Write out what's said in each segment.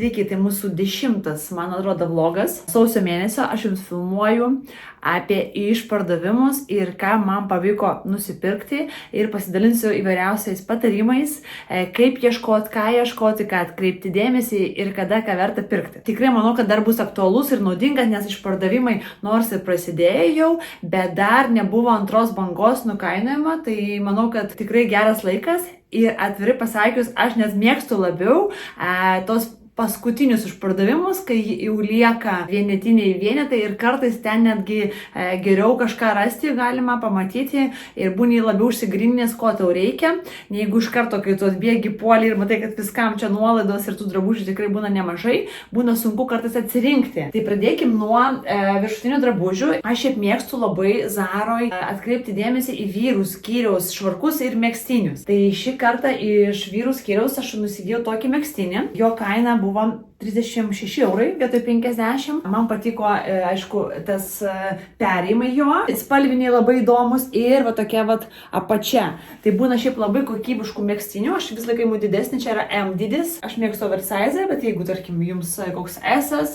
Sveiki, tai mūsų 10, man atrodo, vlogas. Sausio mėnesio aš jums filmuoju apie išpardavimus ir ką man pavyko nusipirkti ir pasidalinsiu įvairiausiais patarimais, kaip ieškoti, ką atkreipti dėmesį ir kada ką verta pirkti. Tikrai manau, kad dar bus aktualus ir naudingas, nes išpardavimai nors ir prasidėjo jau, bet dar nebuvo antros bangos nukainojimo, tai manau, kad tikrai geras laikas. Ir atvirai pasakius, aš net mėgstu labiau tos paskutinius išpardavimus, kai jau lieka vienetiniai vienetai ir kartais ten netgi geriau kažką rasti galima pamatyti ir būni labiau užsigryninęs, ko tau reikia, neigu iš karto, kai tu atbėgi puolį ir matai, kad viskam čia nuolaidos ir tų drabužių tikrai būna nemažai, būna sunku kartais atsirinkti. Tai pradėkim nuo viršutinių drabužių. Aš šiaip mėgstu labai Zaroj atkreipti dėmesį į vyrų skyriaus švarkus ir megztinius. Tai šį kartą iš vyrų skyriaus aš nusigėjau tokį megztinį. Jo kaina buvo 36 eurai vietoj 50. Man patiko, aišku, tas perėjimai jo. Spalviniai labai įdomus ir va tokia va apačia. Tai būna šiaip labai kokybiškų megztinių. Aš vis laikai imu didesnį, čia yra M dydis. Aš mėgstu oversize, bet jeigu, tarkim, jums koks S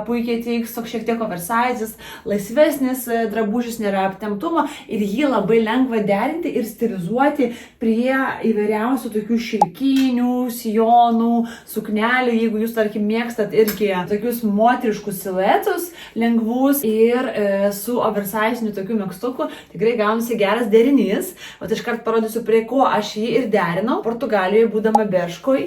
puikiai tiks, toks šiek tiek oversizes, laisvesnis drabužis, nėra aptemptumo ir jį labai lengva derinti ir stilizuoti prie įvairiausių tokių šilkinių, sijonų, suknelių, jeigu jūs, tarkim, mėgstat irgi tokius moteriškus siluetus, lengvus ir su oversiziniu tokiu megztuku, tikrai gaunasi geras derinys. O tai iškart parodysiu, prie ko aš jį ir derinau. Portugalijoje, būdama Berškoj,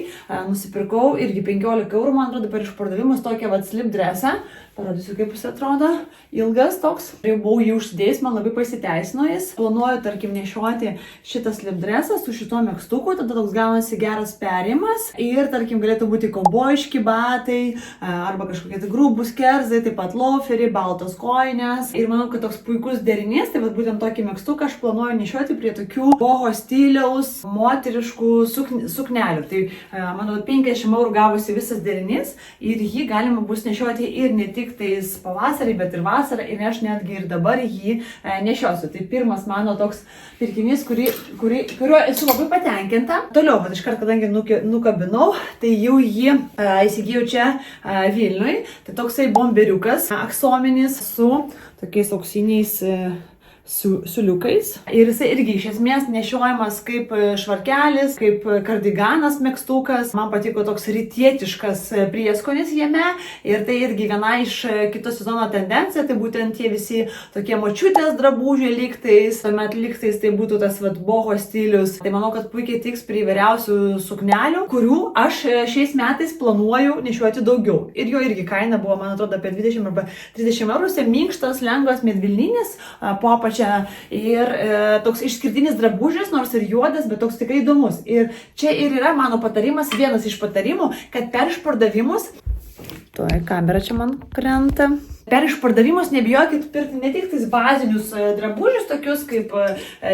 nusipirkau irgi 15 eurų, man atrodo, per išpardavimus tokią slip dresą. Parodysiu, kaip jis atrodo. Ilgas toks. Jau buvau jį užsidėjęs, man labai pasiteisino jis. Planuoju, tarkim, nešioti šitą slip dresą su šituo megztuku, tada toks gaunasi geras perėjimas. Ir, tarkim, galėtų būti kaubojiški batai, arba kažkokie tai grūbūs kerzai, taip pat loferiai, baltos kojinės. Ir manau, kad toks puikus derinys, tai būtent tokį megztuką aš planuoju nešioti prie tokių boho stiliaus, moteriškų suknelių. Tai, manau, 50 eurų gavosi visas derinys ir jį galima bus nešioti ir ne tik tais pavasarį, bet ir vasarą ir aš netgi ir dabar jį nešiosiu. Tai pirmas mano toks pirkinys, kuriuo esu labai patenkinta. Toliau, bet iškart, kadangi nukabinau, tai jau jį įsigijau čia Vilniui. Tai toksai bomberiukas aksominis su tokiais auksiniais siuliukais. Ir jisai irgi iš esmės nešiojamas kaip švarkelis, kaip kardiganas megztukas. Man patiko toks rytietiškas prieskonis jame. Ir tai irgi viena iš kito sezono tendencija, tai būtent tie visi tokie močiutės drabužiai lygtais, tuomet lygtais tai būtų tas boho stilius. Tai manau, kad puikiai tiks prie įvairiausių suknelių, kurių aš šiais metais planuoju nešioti daugiau. Ir jo irgi kaina buvo, man atrodo, apie 20 arba 30 eurų. Tai minkštas, lengvas medvilninis po apačia. Ir toks išskirtinis drabužis, nors ir juodas, bet toks tikrai įdomus. Ir čia ir yra mano patarimas, vienas iš patarimų, kad per išpardavimus, tuoj kamera čia man krenta, per išpardavimus nebijokit pirkti ne tik tais bazinius drabužius, tokius kaip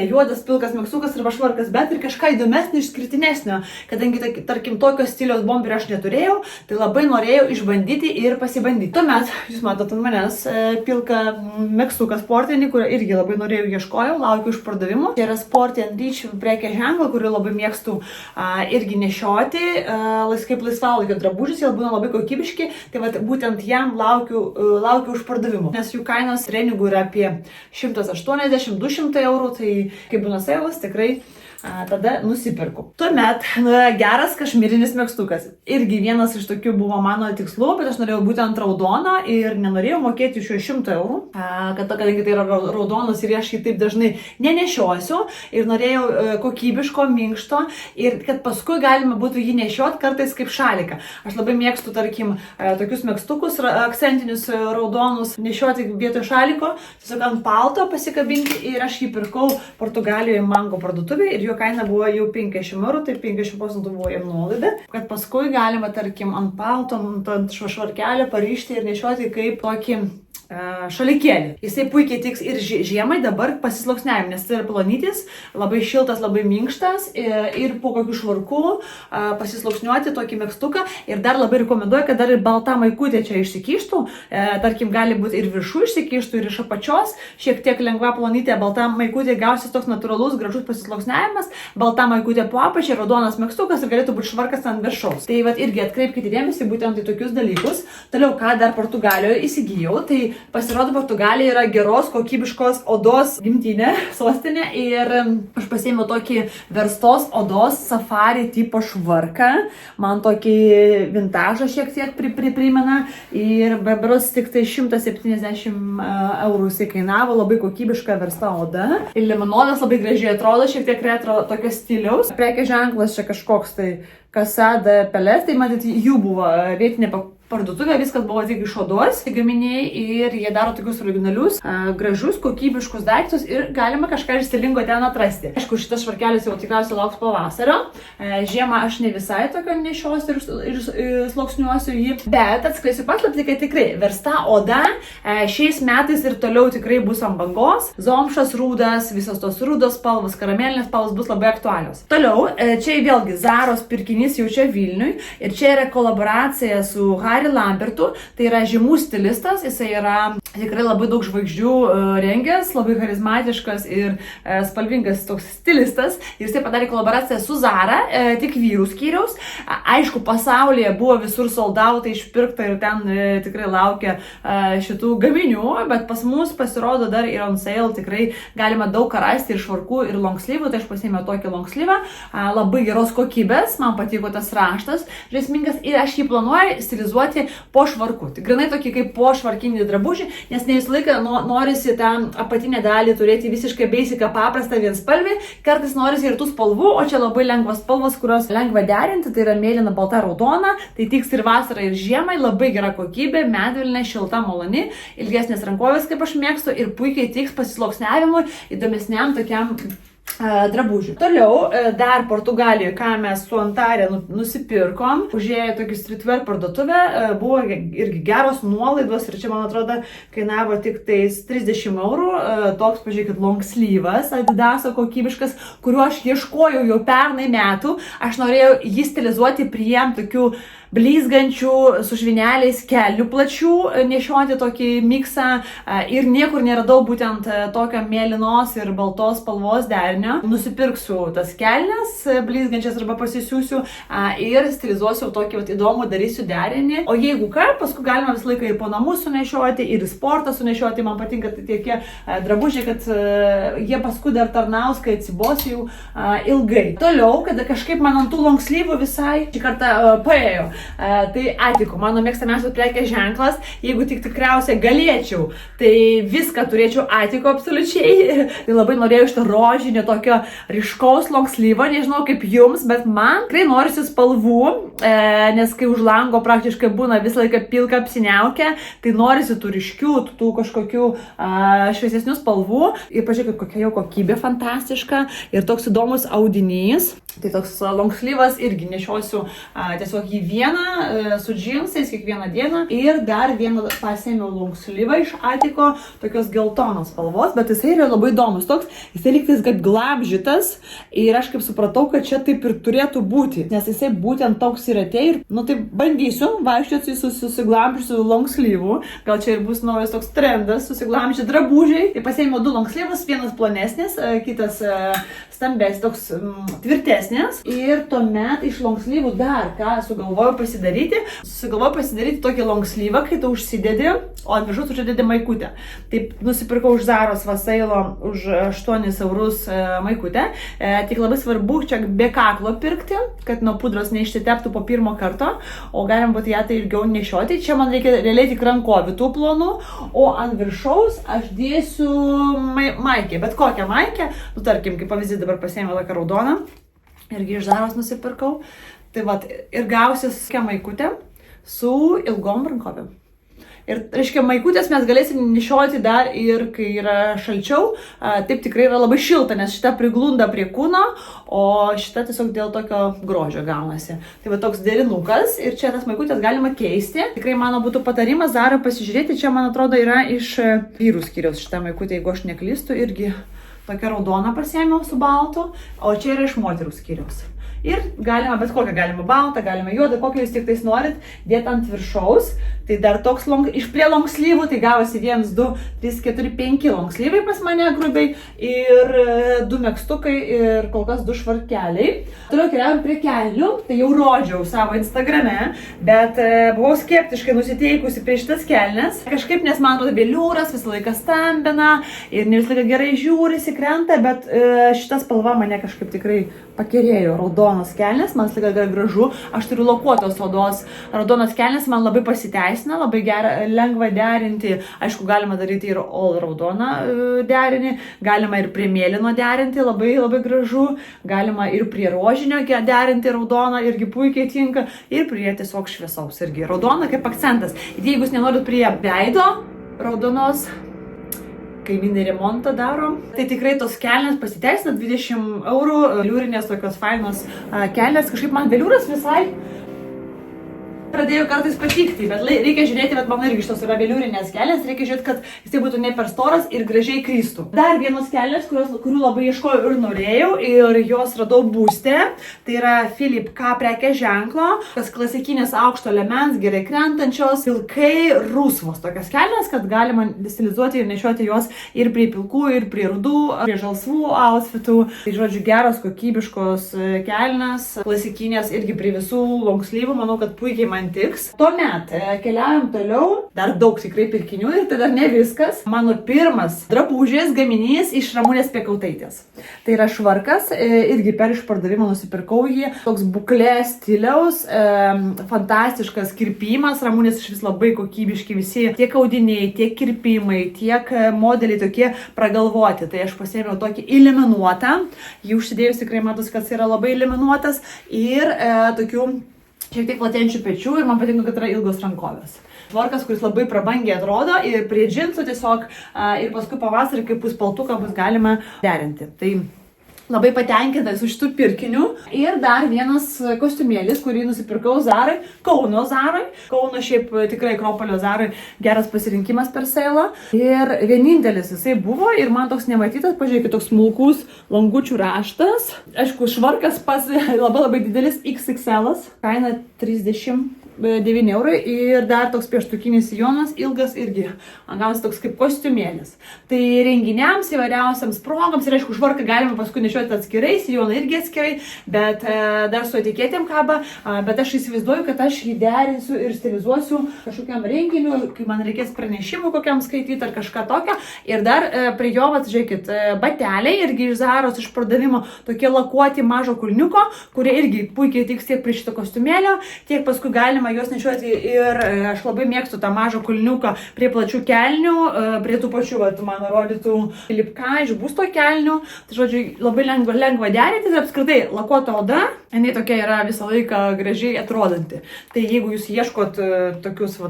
juodas, pilkas megztukas arba švarkas, bet ir kažką įdomesnio, išskirtinesnio. Kadangi, tarkim, tokio stiliaus bomberio aš neturėjau, tai labai norėjau išbandyti ir pasibandyti. Tuomet, jūs matot ant manęs pilką megztuką sportinį, kurio irgi labai norėjau, ieškojau, laukiu išpardavimų. Čia yra Sporty & Rich prekės ženklą, kurį labai mėgstu irgi nešioti, kaip laisvalaikio drabužis, jie būna labai kokybiški, tai vat, būtent jam laukiu užpardavimų. Nes jų kainos treningų yra apie 180-200 eurų, tai kaip būna sailas, tikrai tada nusipirku. Tuomet geras kašmyrinis megztukas. Irgi vienas iš tokių buvo mano tikslų, bet aš norėjau būtent raudoną ir nenorėjau mokėti iš jo 100 eurų, kadangi tai yra raudonas ir aš jį taip dažnai nenešiosiu ir norėjau kokybiško, minkšto ir kad paskui galima būtų jį nešioti kartais kaip šaliką. Aš labai mėgstu, tarkim, tokius megztukus, akcentinius raudonus nešioti vietoj šaliko, tiesiog ant palto pasikabinti ir aš jį pirkau Portugalijoje Mango parduotuvėje ir jo kaina buvo jau 50 eurų, tai 50% buvo jam nuolaida, kad paskui galima, tarkim, ant palto, ant švarkelio parišti ir nešioti kaip tokį šalikėlį. Jisai puikiai tiks ir žiemai dabar pasisluoksniavim, nes tai yra plonytis, labai šiltas, labai minkštas ir po kokių švarkų pasisluoksniuoti tokį megztuką. Ir dar labai rekomenduoju, kad dar ir balta maikutė čia išsikištų, tarkim gali būti ir viršų išsikištų, ir iš apačios, šiek tiek lengva plonytė, balta maikutė gausis toks natūralus, gražus pasisluoksniavimas, balta maikutė po apačiai, raudonas megztukas ir galėtų būti švarkas ant viršaus. Tai vat irgi atkreipkite dėmesį būtent į tokius dalykus. Toliau, ką dar Portugalijoje įsigijau, tai pasirodo, Portugalija yra geros, kokybiškos odos gimtinė, sostinė ir aš pasiėmiau tokį verstos odos safari tipo švarką, man tokį vintažą šiek tiek primena ir bebrus tik tai 170 eurų jisai kainavo, labai kokybiška versta oda. Ir limanonas labai gražiai atrodo, šiek tiek retro tokio stiliaus. Prekės ženklas čia kažkoks tai Casa de Pelés, tai matyt, jų buvo vietinė parduotuvė, viskas buvo tik iš odos gaminiai ir jie daro tokius originalius, gražus, kokybiškus daiktus ir galima kažką ir stilingo ten atrasti. Aišku, šitas švarkelis jau tikriausiai lauks pavasario. Žiemą aš ne visai tokio nešiosiu ir sluoksniuosiu jį, bet atskleisiu paslaptį, kad tikrai versta oda šiais metais ir toliau tikrai bus ant bangos. Zomšas rūdas, visos tos rūdos spalvos, karamelinės spalvos bus labai aktualios. Toliau, čia vėlgi Zaros pirkinys jau čia Vilniui ir čia yra kolaboracija su Harry Lambertu, tai yra žymus stilistas, jisai yra tikrai labai daug žvaigždžių rengęs, labai charizmatiškas ir spalvingas toks stilistas. Ir jisai padarė kolaboraciją su Zara, tik vyrų skyriaus. Aišku, pasaulyje buvo visur sold out, išpirkta ir ten tikrai laukia šitų gaminių, bet pas mus pasirodo dar ir on sale, tikrai galima daug ką rasti ir švarkų, ir longslyvų, tai aš pasiėmiau tokį longslyvą, labai geros kokybės, man patiko tas raštas, žaismingas ir aš jį planuoju stilizuoti po švarku. Tai grinai tokį kaip po švarkinį drabužį, nes ne visą laiką norisi tą apatinę dalį turėti visiškai basiką, paprastą vienspalvį, kartais norisi ir tų spalvų, o čia labai lengvos spalvos, kurios lengva derinti, tai yra mėlyna, balta, raudona, tai tiks ir vasarą, ir žiemai, labai gera kokybė, medvilnė, šilta, maloni, ilgesnės rankovės, kaip aš mėgstu, ir puikiai tiks pasisluoksniavimui, įdomesniam tokiam drabužių. Toliau, dar Portugalijoje, ką mes su Antarė nusipirkom, užėję tokį streetwear parduotuvę, buvo irgi geros nuolaidos ir čia, man atrodo, kainavo tik tais 30 eurų, toks, pažiūrėkit, longslyvas, Adidaso kokybiškas, kuriuo aš ieškojau jau pernai metų, aš norėjau jį stilizuoti prie tokių blizgančių su švineliais kelnių plačių, nešioti tokį miksą ir niekur neradau būtent tokio mėlynos ir baltos spalvos derinio. Nusipirksiu tas kelnes blizgančias arba pasisiūsiu ir stilizuosiu tokį įdomų, darysiu derinį. O jeigu ką, paskui galima visą laiką ir po namus sunešioti, ir į sportą sunešioti. Man patinka tokie drabužiai, kad jie paskui dar tarnaus, kai atsibos jau ilgai. Toliau, kada kažkaip man ant tų longslyvų visai šį kartą paėjo. Tai Atiko, mano mėgstamiausias prekės ženklas, jeigu tik tikriausiai galėčiau, tai viską turėčiau Atiko absoliučiai. Tai labai norėjau šitą rožinio tokio ryškaus longslyvo, nežinau kaip jums, bet man tikrai norisi spalvų, nes kai už lango praktiškai būna visą laiką pilka apsiniaukę, tai norisi tų ryškių, tų kažkokių šviesesnių spalvų. Ir pažiūrėkit, kokia jau kokybė fantastiška ir toks įdomus audinys. Tai toks longslyvas irgi nešiosiu tiesiog jį vieną su džinsais kiekvieną dieną. Ir dar vieną pasiėmiau longslyvą iš Atiko, tokios geltonos spalvos, bet jisai yra labai įdomus toks, jisai lygtais kaip glamžytas ir aš kaip supratau, kad čia taip ir turėtų būti, nes jisai būtent toks ir atėjo ir, tai bandysiu vaikščioti su susiglamžysiu longslyvu, gal čia ir bus naujas toks trendas, susiglamžyti drabužiai. Tai pasiėmiau du longslyvus, vienas plonesnis, kitas stambesnis, toks tvirtesnis. Ir tuomet iš longslyvų dar ką sugalvojau pasidaryti. Sugalvojau pasidaryti tokį longslyvą, kai tu užsidedi, o ant viršaus užsidedi maikutę. Taip nusipirkau už Zaros Vasailo už 8 eurus maikutę. Tik labai svarbu čia be kaklo pirkti, kad nuo pudros neišsiteptų po pirmo karto, o galim būti ją tai ilgiau nešioti. Čia man reikia realiai tik rankovių tų plonų, o ant viršaus aš dėsiu maikę, bet kokią maikę, tarkim, kaip pavyzdys dabar pasiėmiau tokią raudoną, irgi iš Zaros nusipirkau, tai vat ir gausis tokia maikutė su ilgom rankovėm. Ir, reiškia, maikutės mes galėsim nešioti dar ir kai yra šalčiau. Taip tikrai yra labai šilta, nes šita priglunda prie kūno, o šita tiesiog dėl tokio grožio gaunasi. Tai va toks derinukas ir čia tas maikutės galima keisti. Tikrai mano būtų patarimas Zarą pasižiūrėti. Čia, man atrodo, yra iš vyrų skyriaus šita maikutė, jeigu aš neklystu, irgi tokia raudona pasiėmiau su baltu, o čia yra iš moterų skyriaus. Ir galima, bet kokią galima baltą, galima juodą, kokią jūs tik tais norit, dėti ant viršaus. Tai dar toks iš prie longslyvų, tai gavosi 1, 2, 3, 4, 5 longslyvai pas mane grubiai ir 2 megztukai ir kol kas 2 švarkeliai. Toliau keliaujam prie kelnių, tai jau rodžiau savo Instagrame, bet buvau skeptiškai nusiteikusi prieš šitas kelnes. Kažkaip, nes man atrodo, veliūras visą laiką stambina ir ne visą laiką gerai žiūrisi, krenta, bet šita spalva mane kažkaip tikrai pakerėjo. Raudonos kelnes, man visą laiką yra gražu, aš turiu lakuotos odos. Raudonos kelnes man labai pasiteisina, labai lengva derinti. Aišku, galima daryti ir all raudoną derinį, galima ir prie mėlyno derinti, labai labai gražu, galima ir prie rožinio derinti raudoną, irgi puikiai tinka, ir prie tiesiog šviesaus irgi. Raudona kaip akcentas. Ir jeigu jūs nenorit prie veido raudonos, kaimynai remontą darom, tai tikrai tos kelnes pasiteisina, 20 eurų, veliūrinės tokios fainos kelnes, kažkaip man veliūras visai pradėjo kartais patikti, bet reikia žiūrėti, bet mano irgi šitos yra veliūrinės kelnes, reikia žiūrėti, kad jis būtų ne per storas ir gražiai kristų. Dar vienos kelnes, kurių labai ieškojau ir norėjau, ir jos radau būste, tai yra Philip K prekės ženklo, tas klasikinės aukšto liemens, gerai krentančios, pilkai rusvos tokios kelnes, kad galima stilizuoti ir nešioti jos ir prie pilkų, ir prie rudų, prie žalsvų outfitų. Tai žodžiu, geros, kokybiškos kelnes, klasikinės irgi prie visų longslyvų, manau, kad puikiai man tiks. Tuomet keliaujam toliau, dar daug tikrai pirkinių ir tai dar ne viskas. Mano pirmas drabužės gaminys iš Ramunės Piekautaitės. Tai yra švarkas, irgi per išpardavimą nusipirkau jį. Toks buklė stiliaus, fantastiškas kirpimas. Ramunės iš vis labai kokybiški visi, tiek audiniai, tiek kirpimai, tiek modeliai tokie pragalvoti. Tai aš pasiėmiau tokį iliminuotą. Jį užsidėjus tikrai matosi, kad jis yra labai iliminuotas ir tokių šiek tiek platėjančių pečių ir man patinka, kad yra ilgos rankovės. Švarkas, kuris labai prabangiai atrodo ir prie džinsų tiesiog ir paskui pavasarį, kaip bus paltuką, bus galima derinti. Tai labai patenkinta su šitų pirkinių. Ir dar vienas kostiumėlis, kurį nusipirkau Zarai, Kauno Zarai. Kauno šiaip tikrai Akropolio Zarai geras pasirinkimas per seilą. Ir vienintelis jisai buvo ir man toks nematytas, pažiūrėkit, toks smulkus langučių raštas. Aišku, švarkas pas labai didelis XXL, kaina 39 eurai ir dar toks pieštukinis sijonas, ilgas irgi, gaunas toks kaip kostiumėlis. Tai renginiams, įvairiausiams progams ir aišku, švarką galima paskui nešioti atskirai, sijoną irgi atskirai, bet dar su etiketėm kaba, bet aš įsivaizduoju, kad aš jį derinsiu ir stilizuosiu kažkokiam renginiu, kai man reikės pranešimų kokiam skaityti ar kažką tokio. Ir dar prie jo, žiūrėkit, bateliai irgi iš Zaros išpardavimo, tokie lakuoti mažo kulniuko, kurie irgi puikiai tiks tiek prie šito kostiumėlio, tiek paskui galima juos nešiuoti ir aš labai mėgstu tą mažą kulniuką prie plačių kelnių, prie tų pačių, man rodytų Philip K iš būsto kelnių. Tai žodžiu, labai lengva derinti ir apskritai lakuota oda, jinai tokia yra visą laiką gražiai atrodanti. Tai jeigu jūs ieškot tokius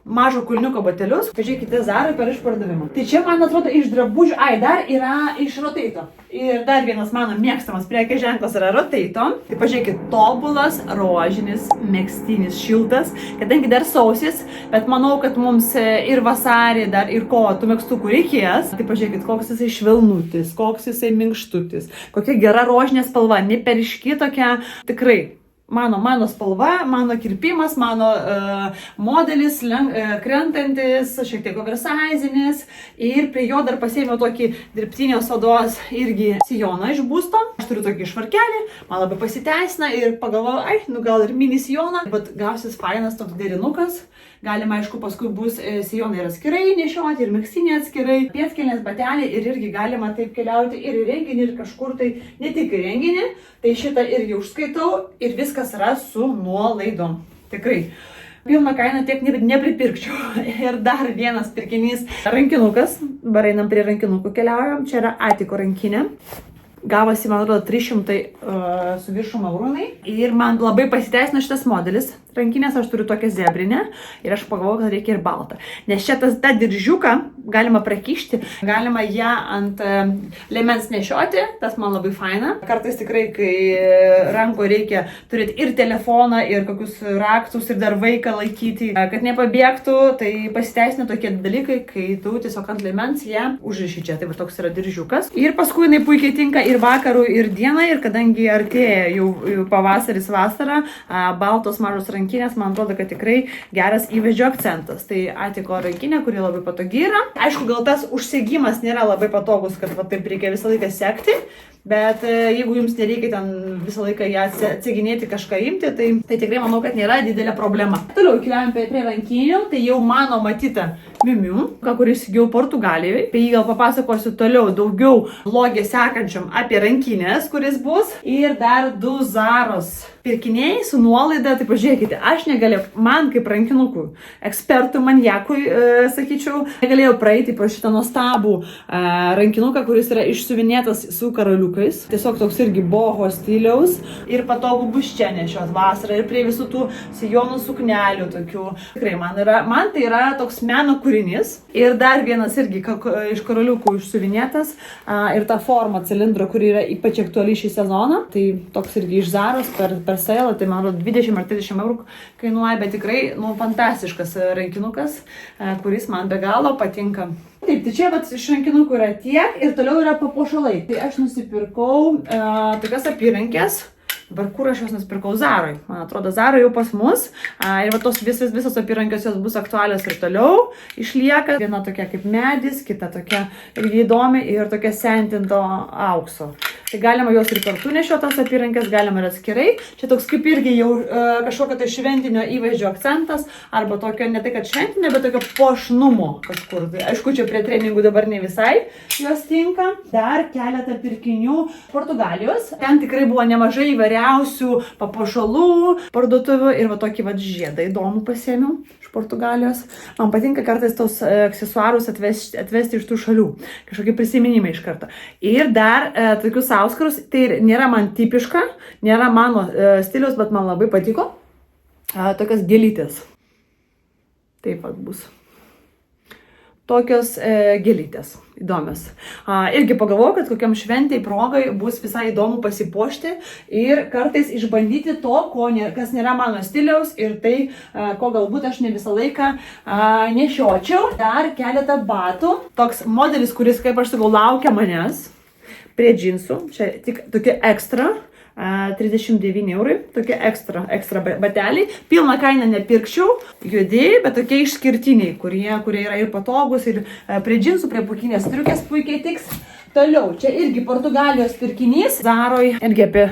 mažo kulniuko batelius, pažiūrėkite Zarai per išpardavimą. Tai čia, man atrodo, iš drabužių, dar yra iš Rotato. Ir dar vienas mano mėgstamas prekės ženklas yra Rotato. Tai pažiūrėkit, tobulas rožinis megztinis šiltas, kadangi dar sausis, bet manau, kad mums ir vasarį, dar ir kovo tų megztukų reikės. Tai pažiūrėkit, koks jisai švelnutis, koks jisai minkštutis, kokia gera rožinė spalva, ne per ryški tokia, tikrai. Mano spalva, mano kirpimas, mano modelis, krentantis, šiek tiek oversizinis ir prie jo dar pasiėmiau tokį dirbtinės odos irgi sijoną iš būsto. Aš turiu tokį švarkelį, man labai pasiteisina ir pagalvojau, gal ir mini sijoną, bet gausis fainas toks derinukas. Galima, aišku, paskui bus sijonai ir atskirai nešioti, ir megztiniai atskirai, pėdkelnės bateliai ir irgi galima taip keliauti ir į renginį, ir kažkur tai ne tik į renginį. Tai šitą irgi užskaitau ir viskas yra su nuolaidom. Tikrai. Pilną kainą tiek nepripirkčiau. Ir dar vienas pirkinys. Rankinukas. Dabar einam prie rankinukų keliaujam. Čia yra Atiko rankinė. Gavosi, man atrodo, 300 su viršum eurūnai. Ir man labai pasiteisino šitas modelis. rankinės, aš turiu tokią zebrinę ir aš pagalvojau, kad reikia ir baltą. Nes čia tą diržiuką galima prakišti, galima ją ant liemens nešioti, tas man labai faina. Kartais tikrai, kai rankoje reikia turėti ir telefoną, ir kokius raktus, ir dar vaiką laikyti, kad nepabėgtų, tai pasiteisina tokie dalykai, kai tu tiesiog ant liemens ją užriši čia. Tai va toks yra diržiukas. Ir paskui jinai puikiai tinka ir vakarų, ir dieną, ir kadangi artėja jau pavasaris, vasara, baltos mažos rankinės, man atrodo, kad tikrai geras įvaizdžio akcentas. Tai Atiko rankinė, kuri labai patogi yra. Aišku, gal tas užsegimas nėra labai patogus, kad va, taip reikia visą laiką sekti, bet jeigu jums nereikia ten visą laiką ją atseginėti, kažką imti, tai tikrai manau, kad nėra didelė problema. Toliau keliaujam prie rankinių, tai jau mano matyta Miu, kuris įsigijau Portugalijoje. Apie jį gal papasakosiu toliau daugiau vlogė sekančiam apie rankinės, kuris bus. Ir dar 2 Zaros pirkiniai su nuolaida. Tai pažiūrėkite, aš negalėjau, man kaip rankinukų ekspertų, maniakui, sakyčiau, negalėjau praeiti po šitą nuostabų rankinuką, kuris yra išsiuvinėtas su karaliukais. Tiesiog toks irgi boho stiliaus. Ir patogu bus čia nešios vasarą ir prie visų tų sijonų suknelių tokių. Tikrai man tai yra toks meno kūrinys. Ir dar vienas irgi iš karaliukų išsiuvinėtas. Ir ta forma cilindro, kuri yra ypač aktuali šį sezoną. Tai toks irgi iš Zaros per sale, tai man 20 ar 30 eurų kainuoja, bet tikrai, fantastiškas rankinukas, kuris man be galo patinka. Taip, tai čia iš rankinukų yra tiek ir toliau yra papuošalai. Tai aš nusipirkau tokias apyrankės. Dabar kur aš jos nusipirkau? Zaroj. Man atrodo, Zaroj jau pas mus. Ir va tos visos apyrankės jos bus aktualios ir toliau išlieka. Viena tokia kaip medis, kita tokia irgi įdomi ir tokia sentinto aukso. Tai galima jos ir kartu nešiotas apyrankės, galima ir atskirai. Čia toks kaip irgi jau kažkokio tai šventinio įvaizdžio akcentas, arba tokio ne tai, kad šventinio, bet tokio puošnumo kažkur. Tai aišku, čia prie treningų dabar ne visai jos tinka. Dar keletą pirkinių Portugalijos. Ten tikrai buvo nemažai įvairiausių papuošalų, parduotuvių ir va tokį va žiedą įdomų pasiėmiau iš Portugalijos. Man patinka kartais tos aksesuarus atvesti iš tų šalių. Kažkokie prisiminimai iš karto. Ir dar tokius auskarus, tai nėra man tipiška, nėra mano stiliaus, bet man labai patiko. Tokios gėlytės. Taip pat bus. Tokios gėlytės. Įdomios. Irgi pagalvojau, kad kokiam šventėj progai bus visai įdomu pasipuošti ir kartais išbandyti to, kas nėra mano stiliaus ir tai, ko galbūt aš ne visą laiką nešiočiau. Dar keletą batų. Toks modelis, kuris, kaip aš sakau, laukia manęs. Prie džinsų, čia tik tokie ekstra, 39 eurai, tokie ekstra bateliai. Pilną kainą nepirkčiau, juodi, bet tokie išskirtiniai, kurie yra ir patogus, ir prie džinsų, prie pukinės striukės puikiai tiks. Toliau, čia irgi Portugalijos pirkinys, Zaroj, irgi apie,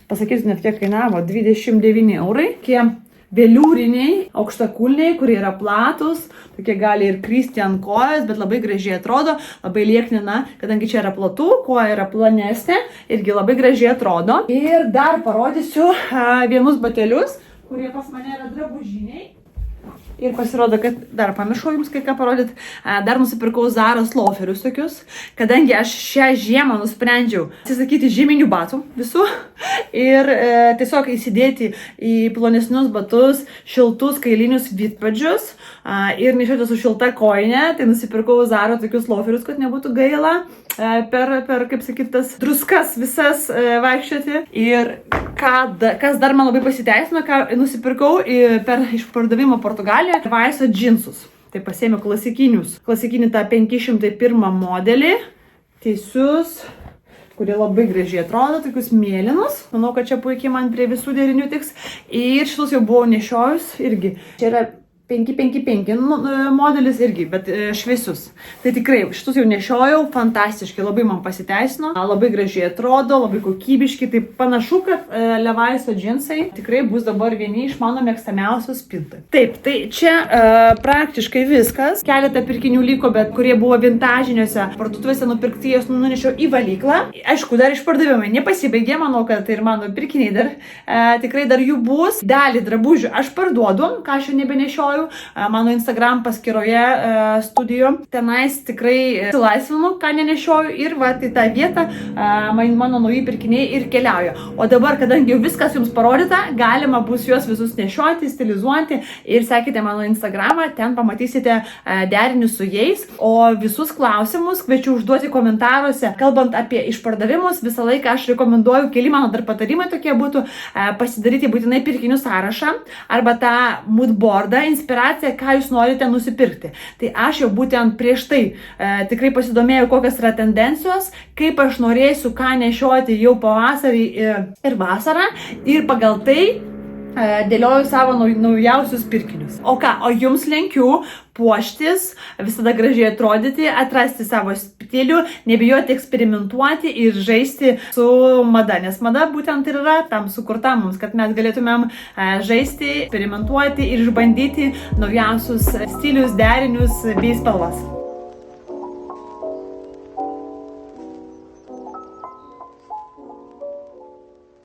pasakysiu net kiek kainavo, 29 eurai. Kie veliūriniai, aukštakulniai, kurie yra platus, tokie gali ir kristi ant kojas, bet labai gražiai atrodo, labai lieknina, kadangi čia yra platų, koja yra planesnė, irgi labai gražiai atrodo. Ir dar parodysiu vienus batelius, kurie pas mane yra drabužiniai. Ir pasirodo, kad dar pamiršau jums kai ką parodyti, dar nusipirkau Zaros loferius tokius, kadangi aš šią žiemą nusprendžiau atsisakyti žieminių batų visų ir tiesiog įsidėti į plonesnius batus, šiltus kailinius vidpadžius ir nešioti su šilta kojinė, tai nusipirkau Zaro tokius loferius, kad nebūtų gaila per kaip sakyt, tas druskas visas vaikščioti. Ir kas dar man labai pasiteisino, ką nusipirkau per išpardavimą Portugaliją, Vaiso džinsus. Tai pasėmiau klasikinį tą 501 modelį, teisius, kurie labai gražiai atrodo, tokius mėlynus. Manau, kad čia puikiai man prie visų derinių tiks. Ir šitus jau buvau nešiojus irgi. Čia yra 555 modelis irgi, bet šviesius. Tai tikrai šitus jau nešiojau, fantastiškai, labai man pasiteisino, labai gražiai atrodo, labai kokybiški. Tai panašu, kad Levi'so džinsai tikrai bus dabar vieni iš mano mėgstamiausių spintų. Taip, tai čia praktiškai viskas. Keletą pirkinių liko, bet kurie buvo vintažiniuose parduotuvėse nupirkti, jos nunešiau į valyklą. Aišku, dar išpardavimai nepasibaigė, manau, kad tai ir mano pirkiniai dar tikrai dar jų bus. Dalį drabužių aš parduodu, ką aš jau nebenešioju. rekomenduoju mano Instagram paskyroje studijų. Tenais tikrai atsilaisvinu, ką nenešioju ir va, į tą vietą mano nauji pirkiniai ir keliauja. O dabar, kadangi jau viskas jums parodyta, galima bus juos visus nešioti, stilizuoti ir sekite mano Instagramą, ten pamatysite derinius su jais. O visus klausimus kviečiu užduoti komentaruose. Kalbant apie išpardavimus, visą laiką aš rekomenduoju, keli mano dar patarimai tokie būtų, pasidaryti būtinai pirkinių sąrašą arba tą moodboardą, inspiraciją, ką jūs norite nusipirkti. Tai aš jau būtent prieš tai tikrai pasidomėjau, kokios yra tendencijos, kaip aš norėsiu ką nešioti jau pavasarį ir vasarą ir pagal tai dėlioju savo naujausius pirkinius. O ką, o jums linkiu puoštis, visada gražiai atrodyti, atrasti savo stilių, nebijoti eksperimentuoti ir žaisti su mada, nes mada būtent ir yra tam sukurta mums, kad mes galėtumėm žaisti, eksperimentuoti ir išbandyti naujausius stilius, derinius bei spalvas.